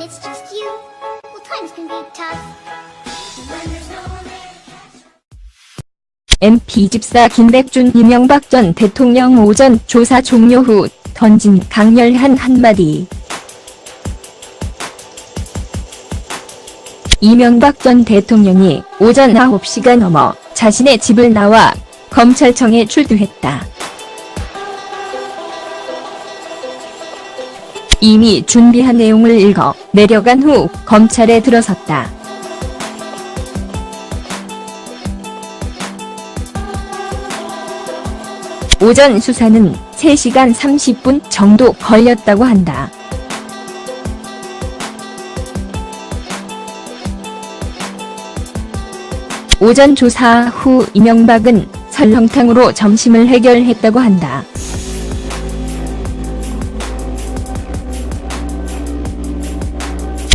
it's just you. Well, times can be tough. When there's no one there. MP 집사 김백준 이명박 전 대통령 오전 조사 종료 후 던진 강렬한 한마디. 이명박 전 대통령이 오전 9시가 넘어 자신의 집을 나와 검찰청에 출두했다. 이미 준비한 내용을 읽어 내려간 후 검찰에 들어섰다. 오전 수사는 3시간 30분 정도 걸렸다고 한다. 오전 조사 후 이명박은 설렁탕으로 점심을 해결했다고 한다.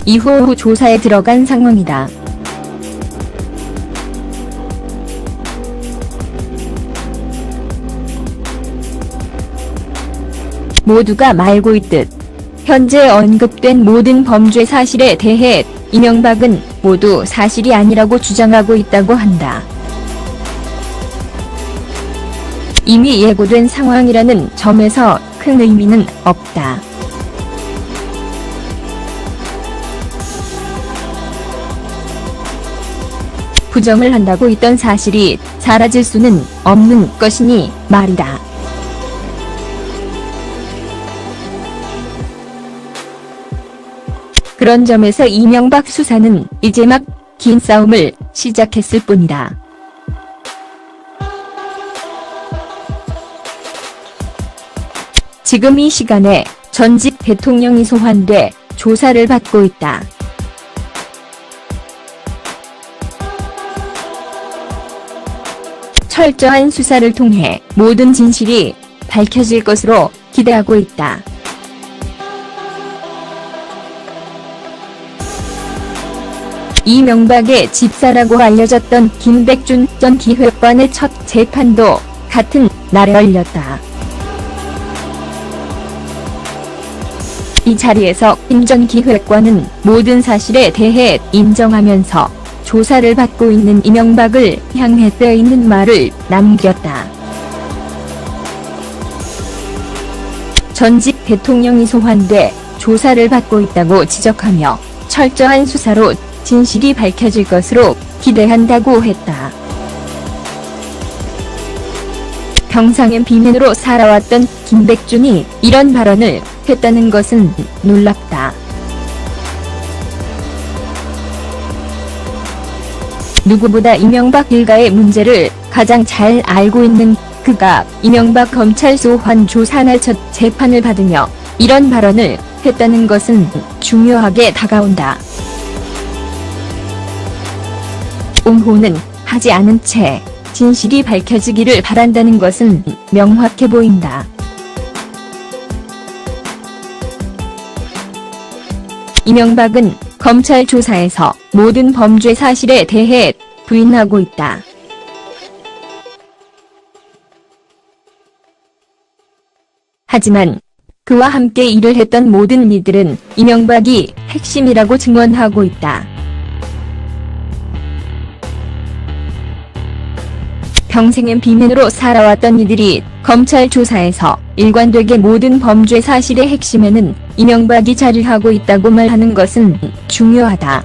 이후 조사에 들어간 상황이다. 모두가 말고 있듯 현재 언급된 모든 범죄 사실에 대해 이명박은 모두 사실이 아니라고 주장하고 있다고 한다. 이미 예고된 상황이라는 점에서 큰 의미는 없다. 부정을 한다고 있던 사실이 사라질 수는 없는 것이니 말이다. 그런 점에서 이명박 수사는 이제 막 긴 싸움을 시작했을 뿐이다. 지금 이 시간에 전직 대통령이 소환돼 조사를 받고 있다. 철저한 수사를 통해 모든 진실이 밝혀질 것으로 기대하고 있다. 이명박의 집사라고 알려졌던 김백준 전 기획관의 첫 재판도 같은 날에 열렸다. 이 자리에서 김 전 기획관은 모든 사실에 대해 인정하면서 조사를 받고 있는 이명박을 향해 뼈있는 말을 남겼다. 전직 대통령이 소환돼 조사를 받고 있다고 지적하며 철저한 수사로 진실이 밝혀질 것으로 기대한다고 했다. 평상엔 비맨으로 살아왔던 김백준이 이런 발언을 했다는 것은 놀랍다. 누구보다 이명박 일가의 문제를 가장 잘 알고 있는 그가 이명박 검찰 소환 조사 날 첫 재판을 받으며 이런 발언을 했다는 것은 중요하게 다가온다. 옹호는 하지 않은 채 진실이 밝혀지기를 바란다는 것은 명확해 보인다. 이명박은 검찰 조사에서 모든 범죄 사실에 대해 부인하고 있다. 하지만 그와 함께 일을 했던 모든 이들은 이명박이 핵심이라고 증언하고 있다. 평생엔 비맨으로 살아왔던 이들이 검찰 조사에서 일관되게 모든 범죄 사실의 핵심에는 이명박이 자리하고 있다고 말하는 것은 중요하다.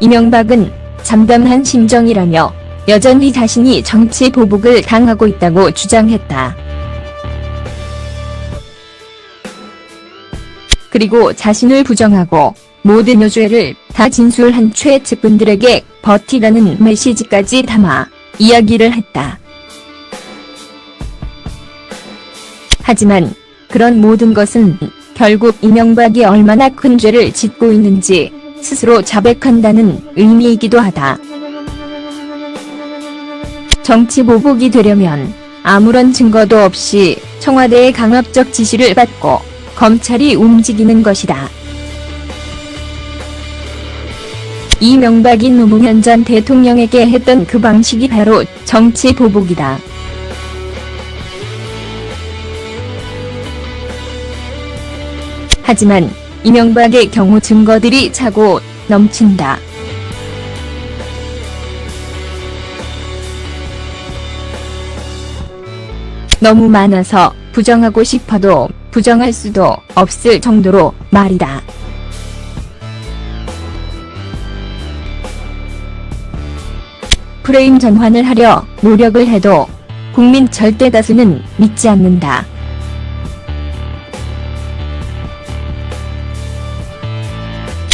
이명박은 잠잠한 심정이라며 여전히 자신이 정치 보복을 당하고 있다고 주장했다. 그리고 자신을 부정하고 모든 여죄를 다 진술한 최측근들에게 버티라는 메시지까지 담아 이야기를 했다. 하지만 그런 모든 것은 결국 이명박이 얼마나 큰 죄를 짓고 있는지 스스로 자백한다는 의미이기도 하다. 정치 보복이 되려면 아무런 증거도 없이 청와대의 강압적 지시를 받고 검찰이 움직이는 것이다. 이명박이 노무현 전 대통령에게 했던 그 방식이 바로 정치 보복이다. 하지만 이명박의 경우 증거들이 차고 넘친다. 너무 많아서 부정하고 싶어도 부정할 수도 없을 정도로 말이다. 프레임 전환을 하려 노력을 해도 국민 절대 다수는 믿지 않는다.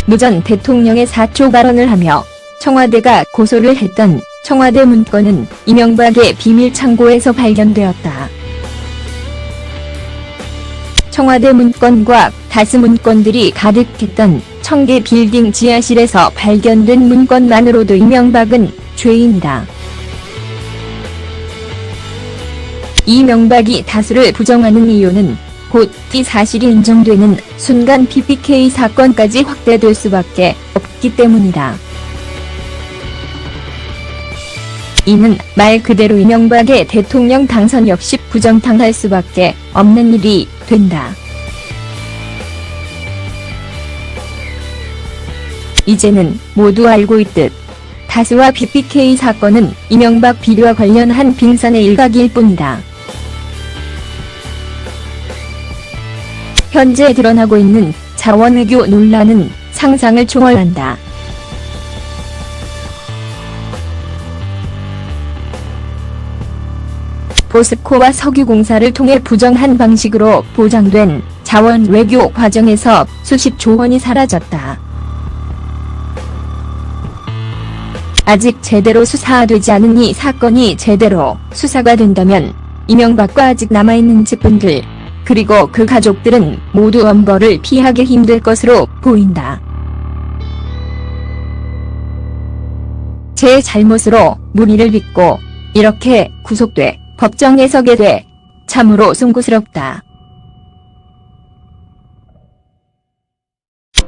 노 전 대통령의 사초 발언을 하며 청와대가 고소를 했던 청와대 문건은 이명박의 비밀 창고에서 발견되었다. 청와대 문건과 다수 문건들이 가득했던 청계 빌딩 지하실에서 발견된 문건만으로도 이명박은 죄인이다. 이명박이 다수를 부정하는 이유는 곧 이 사실이 인정되는 순간 PPK 사건까지 확대될 수밖에 없기 때문이다. 이는 말 그대로 이명박의 대통령 당선 역시 부정당할 수밖에 없는 일이 된다. 이제는 모두 알고 있듯 다수와 PPK 사건은 이명박 비리와 관련한 빙산의 일각일 뿐이다. 현재 드러나고 있는 자원외교 논란은 상상을 초월한다. 포스코와 석유공사를 통해 부정한 방식으로 보장된 자원외교 과정에서 수십조 원이 사라졌다. 아직 제대로 수사되지 않은 이 사건이 제대로 수사가 된다면 이명박과 아직 남아있는 직분들 그리고 그 가족들은 모두 엄벌을 피하기 힘들 것으로 보인다. 제 잘못으로 무리를 빚고 이렇게 구속돼 법정에 서게 돼 참으로 송구스럽다.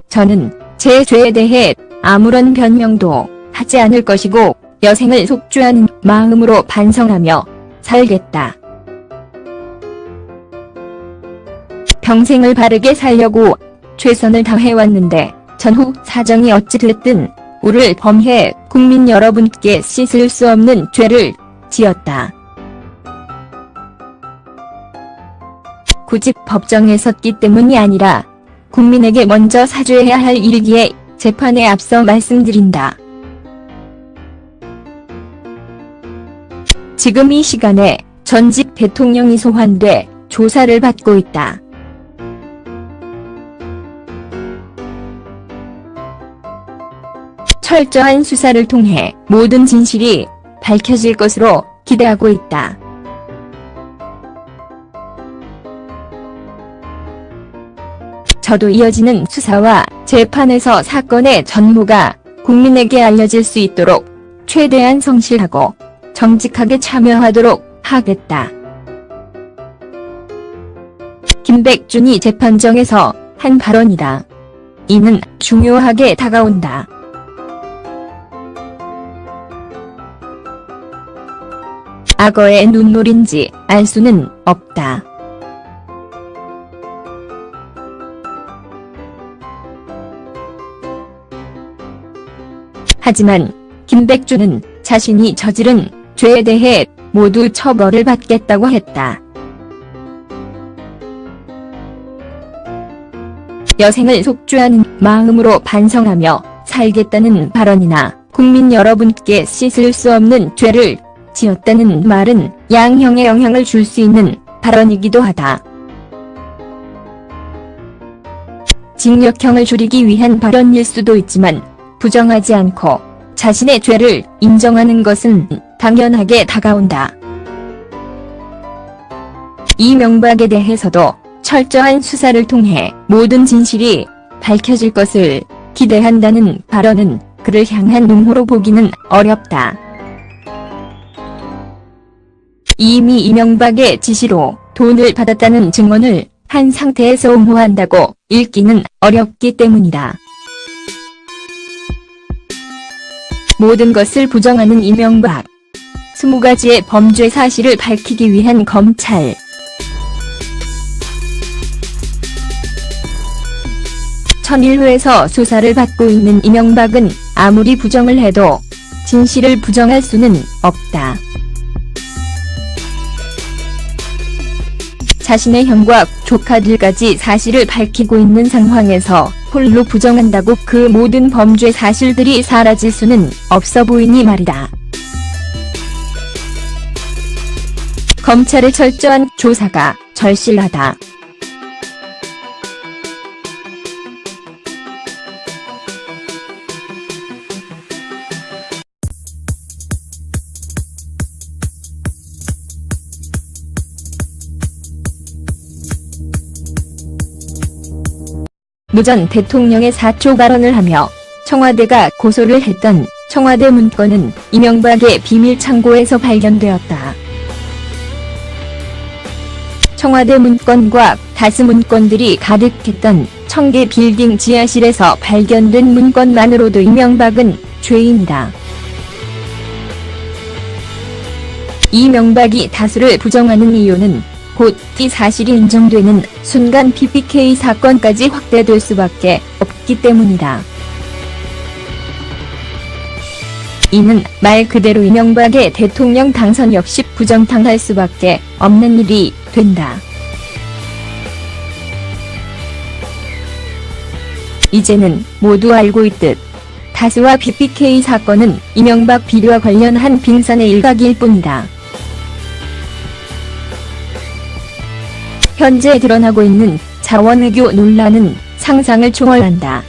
저는 제 죄에 대해 아무런 변명도 하지 않을 것이고 여생을 속죄하는 마음으로 반성하며 살겠다. 평생을 바르게 살려고 최선을 다해왔는데 전후 사정이 어찌 됐든 우를 범해 국민 여러분께 씻을 수 없는 죄를 지었다. 굳이 법정에 섰기 때문이 아니라 국민에게 먼저 사죄해야 할 일이기에 재판에 앞서 말씀드린다. 지금 이 시간에 전직 대통령이 소환돼 조사를 받고 있다. 철저한 수사를 통해 모든 진실이 밝혀질 것으로 기대하고 있다. 저도 이어지는 수사와 재판에서 사건의 전모가 국민에게 알려질 수 있도록 최대한 성실하고 정직하게 참여하도록 하겠다. 김백준이 재판정에서 한 발언이다. 이는 중요하게 다가온다. 악어의 눈물인지 알 수는 없다. 하지만 김백준은 자신이 저지른 죄에 대해 모두 처벌을 받겠다고 했다. 여생을 속죄하는 마음으로 반성하며 살겠다는 발언이나 국민 여러분께 씻을 수 없는 죄를 지었다는 말은 양형에 영향을 줄 수 있는 발언이기도 하다. 징역형을 줄이기 위한 발언일 수도 있지만 부정하지 않고 자신의 죄를 인정하는 것은 당연하게 다가온다. 이명박에 대해서도 철저한 수사를 통해 모든 진실이 밝혀질 것을 기대한다는 발언은 그를 향한 옹호로 보기는 어렵다. 이미 이명박의 지시로 돈을 받았다는 증언을 한 상태에서 옹호한다고 읽기는 어렵기 때문이다. 모든 것을 부정하는 이명박. 20가지의 범죄 사실을 밝히기 위한 검찰. 천일루에서 수사를 받고 있는 이명박은 아무리 부정을 해도 진실을 부정할 수는 없다. 자신의 형과 조카들까지 사실을 밝히고 있는 상황에서 홀로 부정한다고 그 모든 범죄 사실들이 사라질 수는 없어 보이니 말이다. 검찰의 철저한 조사가 절실하다. 무 전 대통령의 사초 발언을 하며 청와대가 고소를 했던 청와대 문건은 이명박의 비밀 창고에서 발견되었다. 청와대 문건과 다수 문건들이 가득했던 청계 빌딩 지하실에서 발견된 문건만으로도 이명박은 죄인이다. 이명박이 다수를 부정하는 이유는 곧 이 사실이 인정되는 순간 BBK 사건까지 확대될 수밖에 없기 때문이다. 이는 말 그대로 이명박의 대통령 당선 역시 부정당할 수밖에 없는 일이 된다. 이제는 모두 알고 있듯 다수와 BBK 사건은 이명박 비리와 관련한 빙산의 일각일 뿐이다. 현재 드러나고 있는 자원외교 논란은 상상을 초월한다.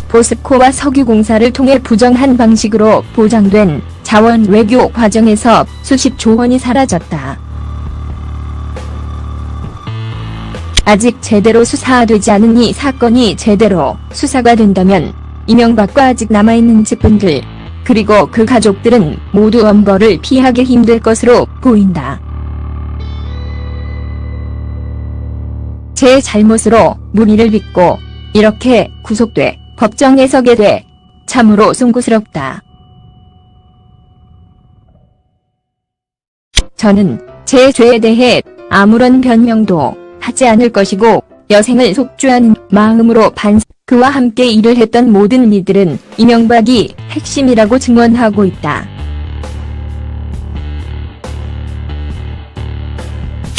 포스코와 석유공사를 통해 부정한 방식으로 보장된 자원외교 과정에서 수십조 원이 사라졌다. 아직 제대로 수사되지 않은 이 사건이 제대로 수사가 된다면 이명박과 아직 남아있는 직분들 그리고 그 가족들은 모두 엄벌을 피하기 힘들 것으로 보인다. 제 잘못으로 무리를 빚고 이렇게 구속돼 법정에 서게 돼 참으로 송구스럽다. 저는 제 죄에 대해 아무런 변명도 하지 않을 것이고 여생을 속죄하는 마음으로 그와 함께 일을 했던 모든 이들은 이명박이 핵심이라고 증언하고 있다.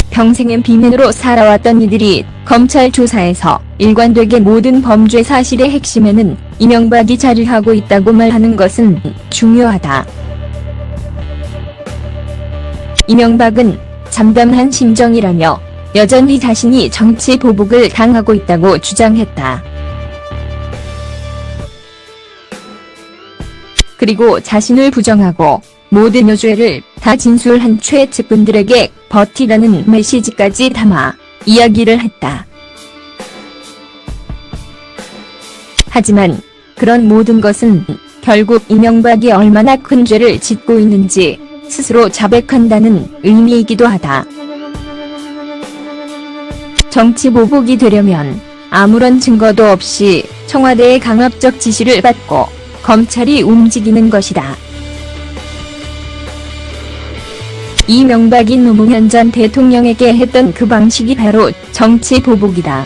평생의 비밀으로 살아왔던 이들이 검찰 조사에서 일관되게 모든 범죄 사실의 핵심에는 이명박이 자리하고 있다고 말하는 것은 중요하다. 이명박은 잠잠한 심정이라며 여전히 자신이 정치 보복을 당하고 있다고 주장했다. 그리고 자신을 부정하고 모든 여죄를 다 진술한 최 측근들에게 버티라는 메시지까지 담아 이야기를 했다. 하지만 그런 모든 것은 결국 이명박이 얼마나 큰 죄를 짓고 있는지 스스로 자백한다는 의미이기도 하다. 정치 보복이 되려면 아무런 증거도 없이 청와대의 강압적 지시를 받고 검찰이 움직이는 것이다. 이명박이 노무현 전 대통령에게 했던 그 방식이 바로 정치 보복이다.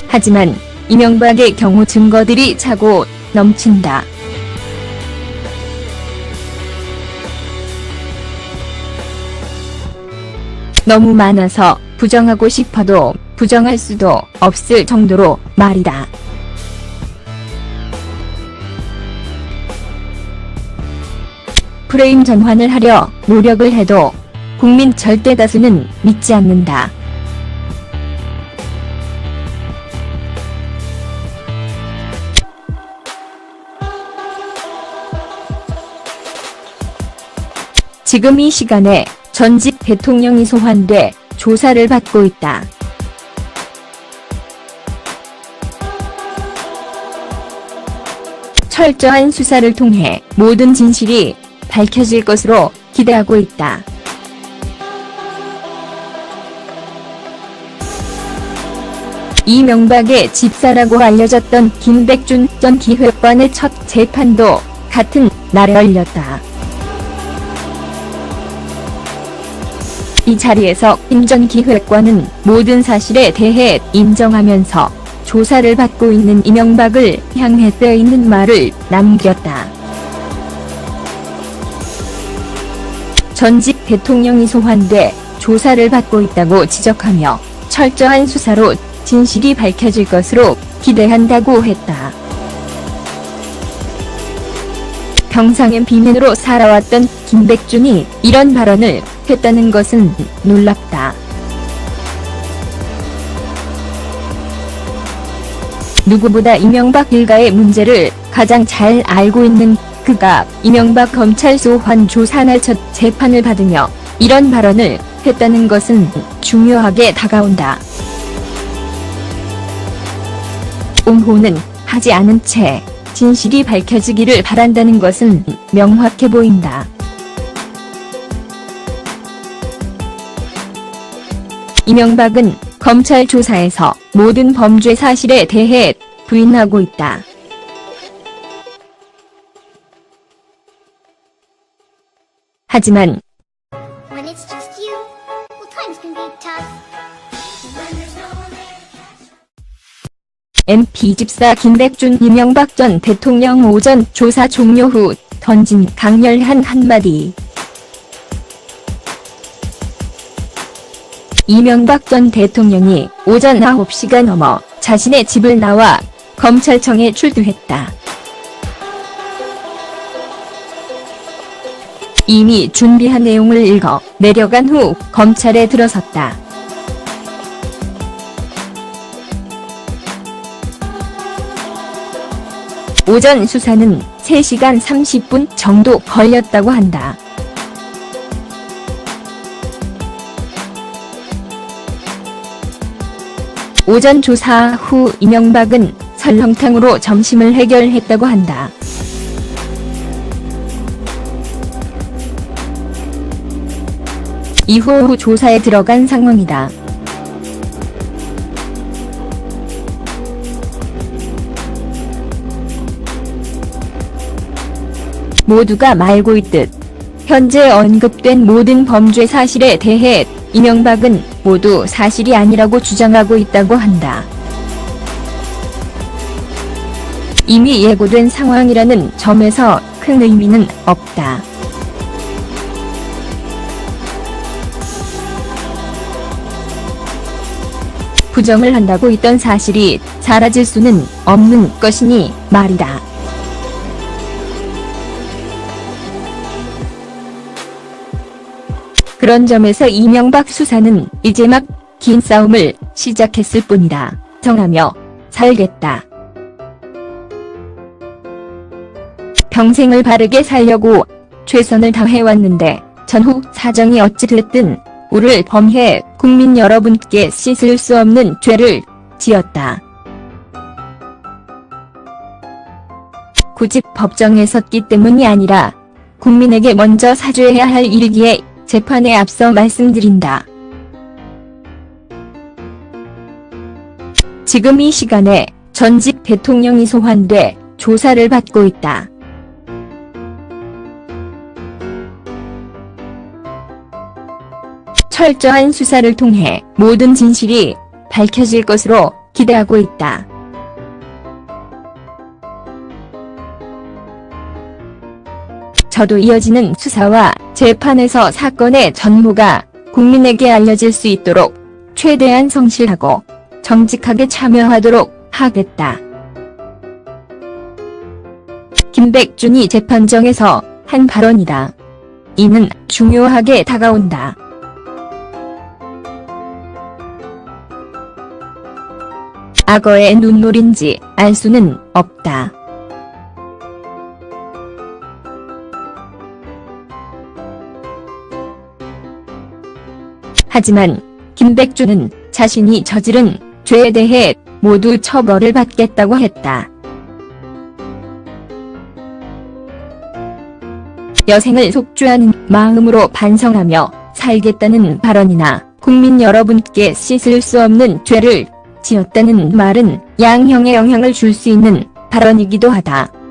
하지만 이명박의 경우 증거들이 차고 넘친다. 너무 많아서 부정하고 싶어도 부정할 수도 없을 정도로 말이다. 프레임 전환을 하려 노력을 해도 국민 절대 다수는 믿지 않는다. 지금 이 시간에 전직 대통령이 소환돼 조사를 받고 있다. 철저한 수사를 통해 모든 진실이 밝혀질 것으로 기대하고 있다. 이명박의 집사라고 알려졌던 김백준 전 기획관의 첫 재판도 같은 날에 열렸다. 이 자리에서 김 전 기획관은 모든 사실에 대해 인정하면서 조사를 받고 있는 이명박을 향해 뼈있는 말을 남겼다. 전직 대통령이 소환돼 조사를 받고 있다고 지적하며 철저한 수사로 진실이 밝혀질 것으로 기대한다고 했다. 평상엔 비맨으로 살아왔던 김백준이 이런 발언을 했다는 것은 놀랍다. 누구보다 이명박 일가의 문제를 가장 잘 알고 있는 그가 이명박 검찰 소환 조사날 첫 재판을 받으며 이런 발언을 했다는 것은 중요하게 다가온다. 옹호는 하지 않은 채 진실이 밝혀지기를 바란다는 것은 명확해 보인다. 이명박은 검찰 조사에서 모든 범죄 사실에 대해 부인하고 있다. 하지만 When it's just you, well, times can be tough. When there's no one there. MP24 김백준 이명박 전 대통령 오전 조사 종료 후 던진 강렬한 한마디. 이명박 전 대통령이 오전 9시가 넘어 자신의 집을 나와 검찰청에 출두했다. 이미 준비한 내용을 읽어 내려간 후 검찰에 들어섰다. 오전 수사는 3시간 30분 정도 걸렸다고 한다. 오전 조사 후 이명박은 설렁탕으로 점심을 해결했다고 한다. 이후 조사에 들어간 상황이다. 모두가 말고 있듯 현재 언급된 모든 범죄 사실에 대해 이명박은 모두 사실이 아니라고 주장하고 있다고 한다. 이미 예고된 상황이라는 점에서 큰 의미는 없다. 부정을 한다고 있던 사실이 사라질 수는 없는 것이니 말이다. 그런 점에서 이명박 수사는 이제 막 긴 싸움을 시작했을 뿐이다. 정하며 살겠다. 평생을 바르게 살려고 최선을 다해왔는데 전후 사정이 어찌 됐든 우를 범해 국민 여러분께 씻을 수 없는 죄를 지었다. 굳이 법정에 섰기 때문이 아니라 국민에게 먼저 사죄해야 할 일이기에 재판에 앞서 말씀드린다. 지금 이 시간에 전직 대통령이 소환돼 조사를 받고 있다. 철저한 수사를 통해 모든 진실이 밝혀질 것으로 기대하고 있다. 저도 이어지는 수사와 재판에서 사건의 전모가 국민에게 알려질 수 있도록 최대한 성실하고 정직하게 참여하도록 하겠다. 김백준이 재판정에서 한 발언이다. 이는 중요하게 다가온다. 악어의 눈물인지 알 수는 없다. 하지만 김백준은 자신이 저지른 죄에 대해 모두 처벌을 받겠다고 했다. 여생을 속죄하는 마음으로 반성하며 살겠다는 발언이나 국민 여러분께 씻을 수 없는 죄를 지었다는 말은 양형에 영향을 줄 수 있는 발언이기도 하다.